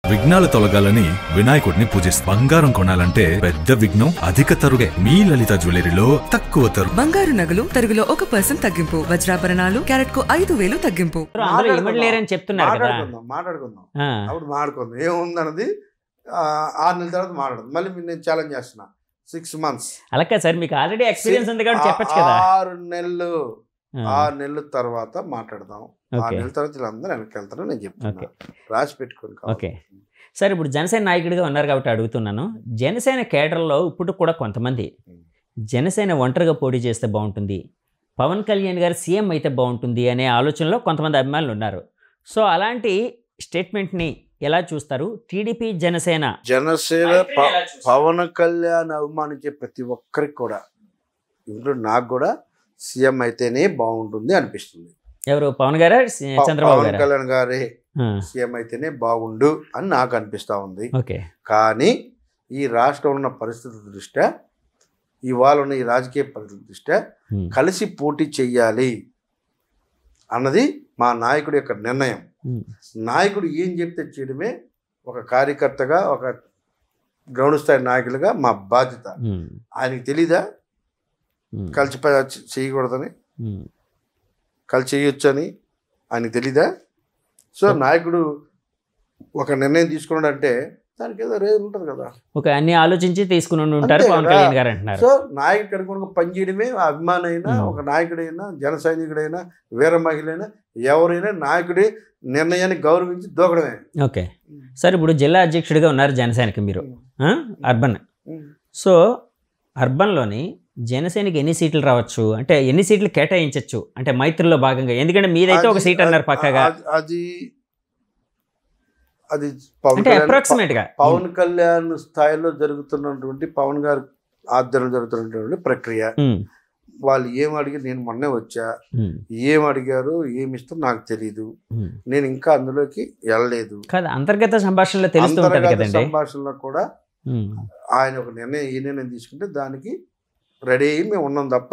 విఘ్నాలు తొలగాలని వినాయకుడిని పూజిస్తారు. బంగారం కొనాలంటే పెద్ద విఘ్నం అధిక తరుగే. మీ లలిత జ్యువెలరీలో తక్కువ తరుగు. బంగారు నగలు తరుగులో 1% తగ్గింపు. వజ్రాభరణాలు క్యారెట్ కు 5,000 తగ్గింపు. మాట్లాడుకుందాం ఏముందన్నది 6 నెలల తర్వాత మాట్లాడదు. మళ్ళీ నేను ఛాలెంజ్ చేస్తున్నా 6 months. అలాగే సార్ మీకు ఆల్రెడీ ఎక్స్పీరియన్స్ ఉంది కాబట్టి చెప్పొచ్చు కదా. 6 నెలల తర్వాత మాట్లాడదాం. 6 నెలల తర్వాత వీళ్ళందరూ వెనక్కి వెళ్తారని నేను చెప్తాను. రాసి పెట్టుకోండి. ఓకే సార్, ఇప్పుడు జనసేన నాయకుడిగా ఉన్నారు కాబట్టి అడుగుతున్నాను. జనసేన కేడర్లో ఇప్పుడు కూడా కొంతమంది జనసేన ఒంటరిగా పోటీ చేస్తే బాగుంటుంది, పవన్ కళ్యాణ్ గారు సీఎం అయితే బాగుంటుంది అనే ఆలోచనలో కొంతమంది అభిమానులు ఉన్నారు. సో అలాంటి స్టేట్మెంట్ని ఎలా చూస్తారు? టీడీపీ జనసేన పవన్ కళ్యాణ్ అభిమానించే ప్రతి ఒక్కరికి కూడా, ఇంట్లో నాకు కూడా సీఎం అయితేనే బాగుంటుంది అనిపిస్తుంది. ఎవరు? పవన్ గారా చంద్రబాబు? పవన్ కళ్యాణ్ గారే సీఎం అయితేనే బాగుండు అని నాకు అనిపిస్తూ ఉంది. ఓకే, కానీ ఈ రాష్ట్రంలో ఉన్న పరిస్థితుల దృష్ట్యా, ఇవాళ ఉన్న ఈ రాజకీయ పరిస్థితుల దృష్ట్యా కలిసి పోటీ చెయ్యాలి అన్నది మా నాయకుడి యొక్క నిర్ణయం. నాయకుడు ఏం చెప్తే చేయడమే ఒక కార్యకర్తగా, ఒక గ్రౌండ్ స్థాయి నాయకులుగా మా బాధ్యత. ఆయనకి తెలీదా కలిసి చేయకూడదని, కలిసి చేయొచ్చని ఆయనకి తెలీదా? సో నాయకుడు ఒక నిర్ణయం తీసుకున్నాడు అంటే దానికి ఏదో రేజ్ ఉంటుంది కదా. ఒక అన్ని ఆలోచించి తీసుకుని ఉంటారు పవన్ కళ్యాణ్ గారు అంటున్నారు. సో నాయకుడికి అనుగుణంగా పనిచేయడమే అభిమాని అయినా, ఒక నాయకుడైనా, జన సైనికుడైనా, వీర మహిళ అయినా, ఎవరైనా నాయకుడి నిర్ణయాన్ని గౌరవించి దూకడమే. ఓకే సార్, ఇప్పుడు జిల్లా అధ్యక్షుడిగా ఉన్నారు జనసేనకి మీరు, అర్బన్. సో అర్బన్లోని జనసేనకి ఎన్ని సీట్లు రావచ్చు, అంటే ఎన్ని సీట్లు కేటాయించవచ్చు అంటే మైత్రిలో భాగంగా? ఎందుకంటే మీదైతే ఒక సీట్ అన్నారు పక్కగా. అది అప్రాక్సిమేట్ గా పవన్ కళ్యాణ్ స్థాయిలో జరుగుతున్నటువంటి, పవన్ గారి ఆధ్వర్యంలో జరుగుతున్నటువంటి ప్రక్రియ. వాళ్ళు ఏం అడిగారు, నేను మొన్నే వచ్చా, ఏం అడిగారు, ఏమి ఇస్తారో నాకు తెలీదు. నేను ఇంకా అందులోకి వెళ్ళలేదు. అంతర్గత సంభాషణలో సంభాషణలో కూడా ఆయన ఒక నిర్ణయం, ఏ నిర్ణయం తీసుకుంటే దానికి రెడీ అయ్యి మేము ఉన్నాం తప్ప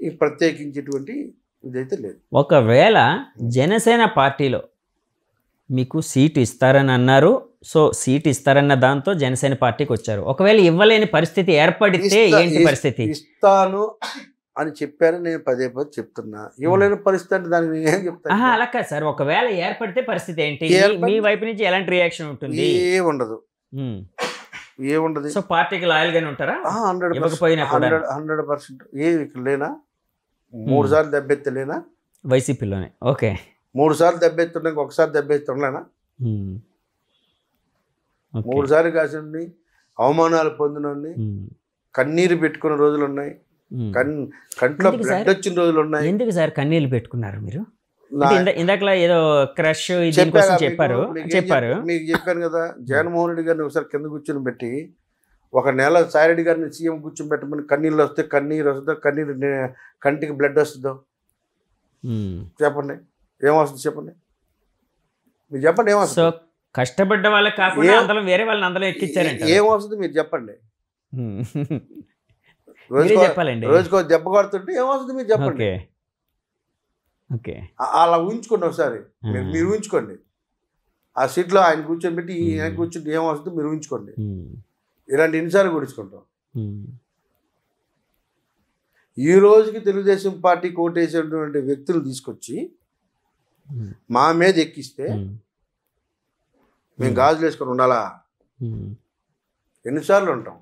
ఈ ప్రత్యేకించేటువంటి ఇదైతే లేదు. ఒకవేళ జనసేన పార్టీలో మీకు సీటు ఇస్తారని అన్నారు, సో సీట్ ఇస్తారన్న దాంతో జనసేన పార్టీకి వచ్చారు. ఒకవేళ ఇవ్వలేని పరిస్థితి ఏర్పడితే ఏంటి పరిస్థితి? ఇస్తాను అని చెప్పారు, నేను పదే చెప్తున్నా. ఇవ్వలేని పరిస్థితి అంటే దానికి నేను ఏం చెప్తాను? అలా కాదు సార్, ఒకవేళ ఏర్పడితే పరిస్థితి ఏంటి? మీ వైపు నుంచి ఎలాంటి రియాక్షన్ ఉంటుంది? ఏముండదు. సో పార్టీకి లాయల్ గానే ఉంటారా? 100% ఇక్కడ లేనా? 3 సార్లు దెబ్బెత్తలేనా వైసీపీలోనే? ఓకే, 3 సార్లు దెబ్బెత్తున్నాక ఒకసారి దెబ్బెత్తుండలేనా? 3 సార్లు కాసినండి, అవమానాలు పొందినండి, కన్నీరు పెట్టుకున్న రోజులు ఉన్నాయి, కంట్లో బ్లడ్ వచ్చిన రోజులు ఉన్నాయి. ఎందుకు సార్ కన్నీళ్ళు పెట్టుకున్నారు మీరు? ఇందాకలా ఏదో క్రష్ చెప్పారు. మీకు చెప్పాను కదా, జగన్మోహన్ రెడ్డి గారిని ఒకసారి కింద కూర్చొని పెట్టి 1 నెల సాయిరెడ్డి గారిని సీఎం కూర్చొని పెట్టమని, కన్నీళ్ళు వస్తే కన్నీరు వస్తుందో, కన్నీరు కంటికి బ్లడ్ వస్తుందో చెప్పండి, ఏమొస్తుంది చెప్పండి, మీరు చెప్పండి ఏమొస్తుంది? కష్టపడ్డ వాళ్ళకి కాకుండా అందులో వేరే వాళ్ళని అందులో ఎక్కించారంటే ఏమొస్తుంది మీరు చెప్పండి. చెప్పాలండి, రోజుకో దెబ్బ కొడుతుంటే ఏమొస్తుంది మీరు చెప్పండి. అలా ఊహించుకోండి ఒకసారి, మీరు ఊహించుకోండి. ఆ సీట్లో ఆయన కూర్చొని పెట్టి ఆయన కూర్చుంటే ఏమొస్తుందో మీరు ఊహించుకోండి. ఇలాంటి ఎన్నిసార్లు కూర్చుకుంటాం. ఈ రోజుకి తెలుగుదేశం పార్టీకి ఓటేసేటువంటి వ్యక్తులు తీసుకొచ్చి మా మీద ఎక్కిస్తే మేము గాజులు వేసుకొని ఉండాలా? ఎన్నిసార్లు ఉంటాం?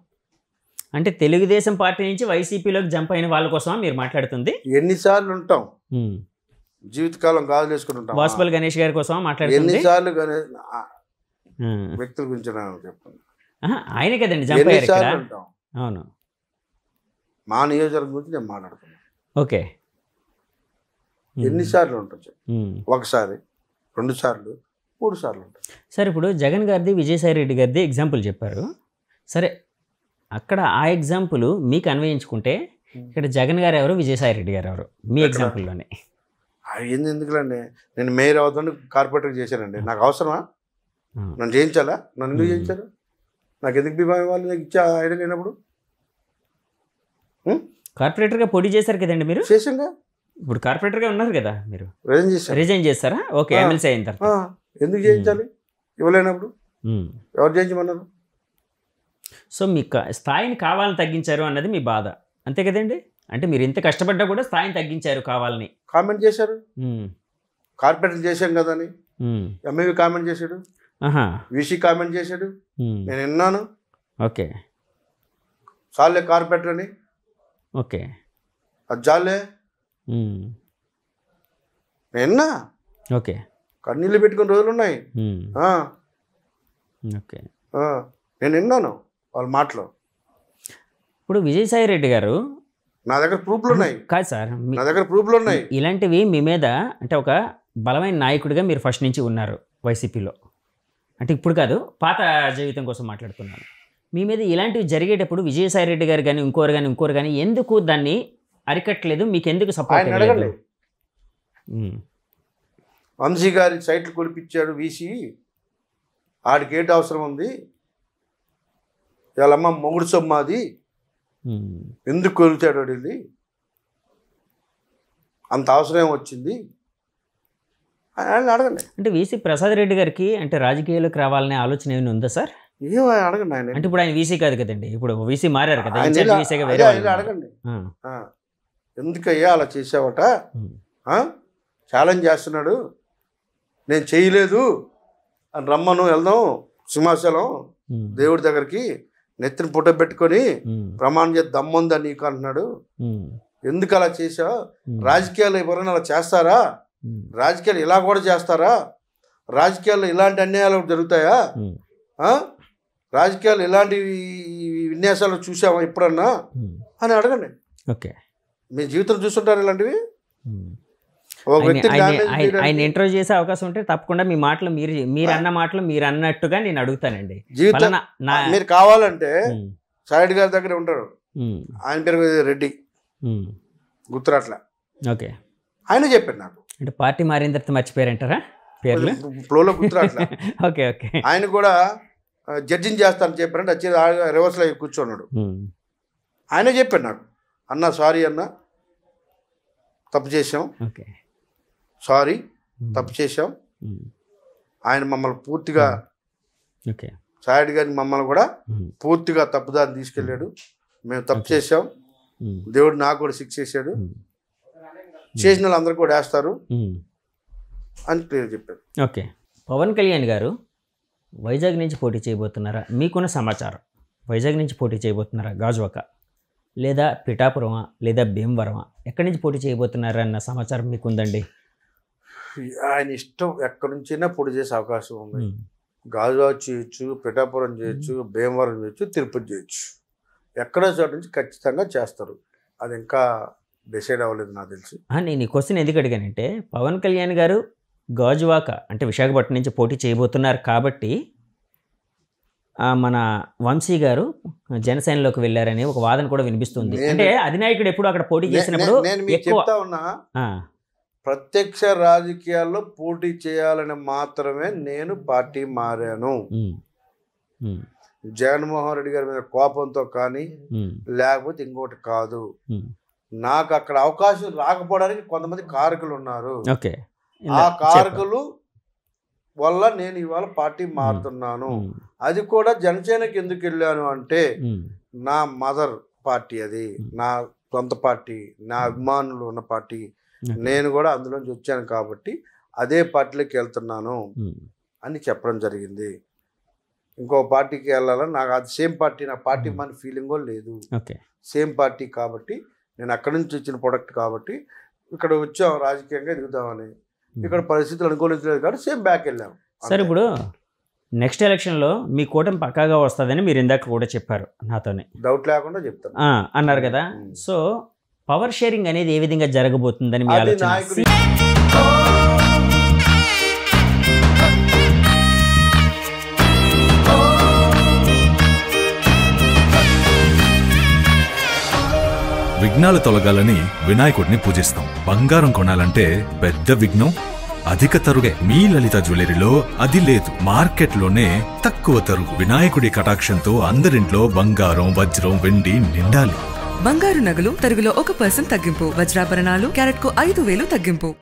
అంటే తెలుగుదేశం పార్టీ నుంచి వైసీపీలోకి జంప్ అయిన వాళ్ళ కోసం మీరు మాట్లాడుతుంది? ఎన్నిసార్లు ఉంటాం? జీవితకాలం గాజులు వేసుకుని ఉంటాం. వాసుపల్లి గణేష్ గారి కోసం మాట్లాడుతుంది. ఎన్నిసార్లు వ్యక్తుల గురించి చెప్పండి. ఆయన కదండి జంప్ అయ్యారు. అవును, మా నియోజకవర్గం గురించి నేను మాట్లాడుతున్నాను. ఓకే, ఎన్నిసార్లు ఉంటాం? ఒకసారి, 2 సార్లు, 3 సార్లు ఉంటాం. సరే, ఇప్పుడు జగన్ గారిది, విజయసాయి రెడ్డి గారిది ఎగ్జాంపుల్ చెప్పారు. సరే, అక్కడ ఆ ఎగ్జాంపుల్ మీకు అన్వయించుకుంటే ఇక్కడ జగన్ గారు ఎవరు, విజయసాయి రెడ్డి గారు ఎవరు మీ ఎగ్జాంపుల్లోనే? ఎందుకులండి, నేను మేయర్ అవుతాను, కార్పొరేటర్ చేశానండి. నాకు అవసరమా? నన్ను చేయించాలా? నన్ను ఎందుకు చేయించారు? నాకు ఎందుకు బీమా వాళ్ళు నాకు ఇచ్చా ఐడియా లేనప్పుడు? కార్పొరేటర్గా పోటీ చేశారు కదండి మీరు? చేసాంగా. ఇప్పుడు కార్పొరేటర్గా ఉన్నారు కదా మీరు? రిజైన్ చేస్తారా? ఓకే, ఎమ్మెల్సీ అయిన తర్వాత ఎందుకు చేయించాలి? ఇవ్వలేనప్పుడు ఎవరు చేయించమన్నారు? సో మీ స్థాయిని కావాలని తగ్గించారు అన్నది మీ బాధ, అంతే కదండి? అంటే మీరు ఎంత కష్టపడ్డా కూడా స్థాయిని తగ్గించారు కావాలని. కామెంట్ చేశారు, కార్పొరేటర్ చేశాం కదా అని. ఎంఏవి కామెంట్ చేశాడు, వీసీ కామెంట్ చేశాడు, నేను విన్నాను. ఓకే, చాలే కార్పొరేటర్ అని. ఓకే, అది చాలే నేను ఓకే, కన్నీళ్ళు పెట్టుకున్న రోజులు ఉన్నాయి. ఓకే, నేను విన్నాను వాళ్ళ మాటలు. ఇప్పుడు విజయసాయి రెడ్డి గారు నా దగ్గర ప్రూఫ్లు ఉన్నాయి. కాదు సార్, నా దగ్గర ప్రూఫ్లు ఉన్నాయి. ఇలాంటివి మీ మీద అంటే ఒక బలమైన నాయకుడిగా మీరు ఫస్ట్ నుంచి ఉన్నారు వైసీపీలో, అంటే ఇప్పుడు కాదు పాత జీవితం కోసం మాట్లాడుతున్నాను. మీ మీద ఇలాంటివి జరిగేటప్పుడు విజయసాయి రెడ్డి గారు కానీ ఇంకోరు కానీ ఎందుకు దాన్ని అరికట్టలేదు? మీకు ఎందుకు సపోర్ట్ అడగలేదు? వంశీ గారి సైట్లు కొలిపించాడు వీసీ, ఆడికి ఏంటి అవసరం ఉంది, వాళ్ళమ్మ మొగుడు సొమ్మాది, ఎందుకు కొలుచాడు వాడి, అంత అవసరం వచ్చింది అని అడగండి. అంటే వీసీ ప్రసాద్ రెడ్డి గారికి అంటే రాజకీయాలకు రావాలనే ఆలోచన ఏమైనా ఉందా సార్? ఏమో అడగండి ఆయన. అంటే ఇప్పుడు ఆయన వీసీ కాదు కదండి, ఇప్పుడు వీసీ మారారు కదా, అడగండి. ఎందుకయ్యా అలా చేసావట, ఛాలెంజ్ చేస్తున్నాడు, నేను చేయలేదు అని రమ్మను, వెళ్దాం సింహాచలం దేవుడి దగ్గరికి, నెత్తిన పుట్ట పెట్టుకొని ప్రమాణం చేసి దమ్ముందా నీకు అంటున్నాడు. ఎందుకు అలా చేసావు? రాజకీయాలు ఎవరైనా అలా చేస్తారా? రాజకీయాలు ఇలా కూడా చేస్తారా? రాజకీయాల్లో ఇలాంటి అన్యాయాలు జరుగుతాయా? రాజకీయాలు ఇలాంటి విన్యాసాలు చూసావా ఎప్పుడన్నా అని అడగండి. ఓకే, మీ జీవితం చూస్తుంటారు ఇలాంటివి. ఆయన ఇంటర్వ్యూ చేసే అవకాశం ఉంటే తప్పకుండా మీ మాటలు మీరు అన్న మాటలు మీరు అన్నట్టుగా నేను అడుగుతానండి. జీవితం మీరు కావాలంటే సాయిడ్ గారి దగ్గర ఉంటారు, ఆయన పేరు రెడ్డి, గుర్తురాట్లా. ఓకే, ఆయన చెప్పారు నాకు. అంటే పార్టీ మారిన తర్వాత మర్చిపోయారంటారా పేర్లు? ఫ్లోలో గుర్తురాట్లా. ఓకే ఓకే, ఆయన కూడా జడ్జిని చేస్తాను చెప్పారంటే వచ్చి రివర్స్లో కూర్చున్నాడు. ఆయనే చెప్పాడు నాకు, అన్న సారీ అన్న, తప్పు చేసాం, సారీ తప్పు చేసాం. ఆయన మమ్మల్ని పూర్తిగా సాయిడ్ గారిని మమ్మల్ని కూడా పూర్తిగా తప్పుదారి తీసుకెళ్ళాడు, మేము తప్పు చేసాం, దేవుడు నాకు కూడా శిక్ష చేశాడు, చేసిన వాళ్ళు అందరూ కూడా వేస్తారు అని క్లియర్ చెప్పారు. ఓకే, పవన్ కళ్యాణ్ గారు వైజాగ్ నుంచి పోటీ చేయబోతున్నారా? మీకున్న సమాచారం వైజాగ్ నుంచి పోటీ చేయబోతున్నారా? గాజువాక లేదా పిఠాపురమా లేదా భీమవరమా, ఎక్కడి నుంచి పోటీ చేయబోతున్నారా అన్న సమాచారం మీకు ఉందండి? ఆయన ఇష్టం, ఎక్కడి నుంచైనా పోటీ చేసే అవకాశం ఉంది. గాజువాక చేయొచ్చు, పిఠాపురం చేయొచ్చు, భీమవరం చేయొచ్చు, తిరుపతి చేయొచ్చు, ఎక్కడో చోటు నుంచి ఖచ్చితంగా చేస్తారు. అది ఇంకా డిసైడ్ అవ్వలేదు నాకు తెలిసి. నేను ఈ క్వశ్చన్ ఎందుకు అడిగానంటే, పవన్ కళ్యాణ్ గారు గాజువాక అంటే విశాఖపట్నం నుంచి పోటీ చేయబోతున్నారు కాబట్టి మన వంశీ గారు జనసేనలోకి వెళ్ళారని ఒక వాదన కూడా వినిపిస్తుంది. అంటే అధినాయకుడు ఎప్పుడు అక్కడ పోటీ చేసినప్పుడు చెప్తా ఉన్నా, ప్రత్యక్ష రాజకీయాల్లో పోటీ చేయాలని మాత్రమే నేను పార్టీ మారాను. జగన్మోహన్ రెడ్డి గారి మీద కోపంతో కానీ లేకపోతే ఇంకోటి కాదు. నాకు అక్కడ అవకాశం రాకపోవడానికి కొంతమంది కారకులు ఉన్నారు. ఆ కారకులు వల్ల నేను ఇవాళ పార్టీ మారుతున్నాను. అది కూడా జనసేనకి ఎందుకు వెళ్ళాను అంటే, నా మదర్ పార్టీ, అది నా సొంత పార్టీ, నా అభిమానులు ఉన్న పార్టీ, నేను కూడా అందులోంచి వచ్చాను కాబట్టి అదే పార్టీలోకి వెళ్తున్నాను అని చెప్పడం జరిగింది. ఇంకో పార్టీకి వెళ్ళాలని నాకు అది సేమ్ పార్టీ, నా పార్టీ మన ఫీలింగో లేదు. సేమ్ పార్టీ కాబట్టి నేను అక్కడి నుంచి వచ్చిన ప్రొడక్ట్ కాబట్టి ఇక్కడ వచ్చాం రాజకీయంగా ఎదుగుదామని. ఇక్కడ పరిస్థితులు అనుకూలించలేదు కాబట్టి సేమ్ బ్యాక్ వెళ్ళాం. సరే, ఇప్పుడు నెక్స్ట్ ఎలక్షన్లో మీ కూటమి పక్కాగా వస్తుందని మీరు ఇందాక కూడా చెప్పారు నాతోనే, డౌట్ లేకుండా చెప్తాను అన్నారు కదా. సో పవర్ షేరింగ్ అనేది ఏ విధంగా జరగబోతుందని మీ ఆలోచన? విఘ్నాలు తొలగాలని వినాయకుడిని పూజిస్తాం. బంగారం కొనాలంటే పెద్ద విఘ్నం అధిక తరుగే. మీ లలిత జ్యువెలరీలో అది లేదు, మార్కెట్లోనే తక్కువ తరుగు. వినాయకుడి కటాక్షంతో అందరింట్లో బంగారం, వజ్రం, వెండి నిండాలి. బంగారు నగలు తరుగులో 1% తగ్గింపు. వజ్రాభరణాలు క్యారెట్కు 5,000 తగ్గింపు.